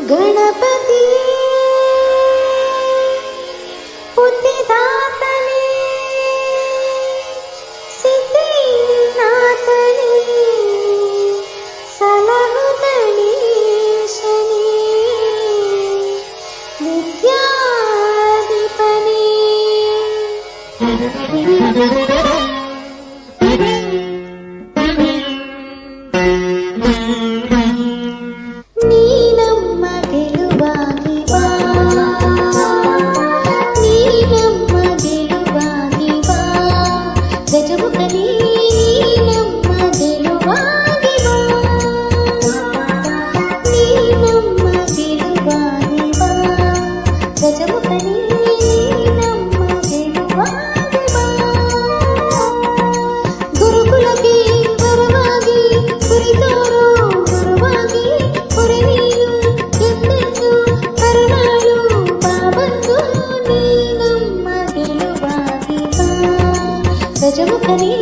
ಗಣಪತಿ ಬುದ್ಧಿದಾತನೇ ಸಿದ್ಧಿನಾಥನೇ ಸಲಹು ಗಣೇಶನೇ ವಿದ್ಯಾಧಿಪನೇ ನೀನಮ್ಮ ಗೆಲುವಾಗಿ ಬಾ ನೀನಮ್ಮ ಗೆಲುವಾಗಿ ಬಾ ಗಜಮುಖನೇ ನೀನಮ್ಮ ಗೆಲುವಾಗಿ ಬಾ ನೀನಮ್ಮ ಗೆಲುವಾಗಿ ಬಾ ಗಜಮುಖನೇ ನೀನಮ್ಮ ಗೆಲುವಾಗಿ ಬಾ ಗುರುಕುಲಕ್ಕೆ ವರವಾಗಿ ಕುರಿತೋರು ಗುರುವಾಗಿ ಹೊರೆ ನೀನು ಎಂದೆಂದು ಕರುಣಾಳು ಬಾಬಂದು ನೀನಮ್ಮ ಗೆಲುವಾಗಿ ಬಾ ಗಜಮುಖನೇ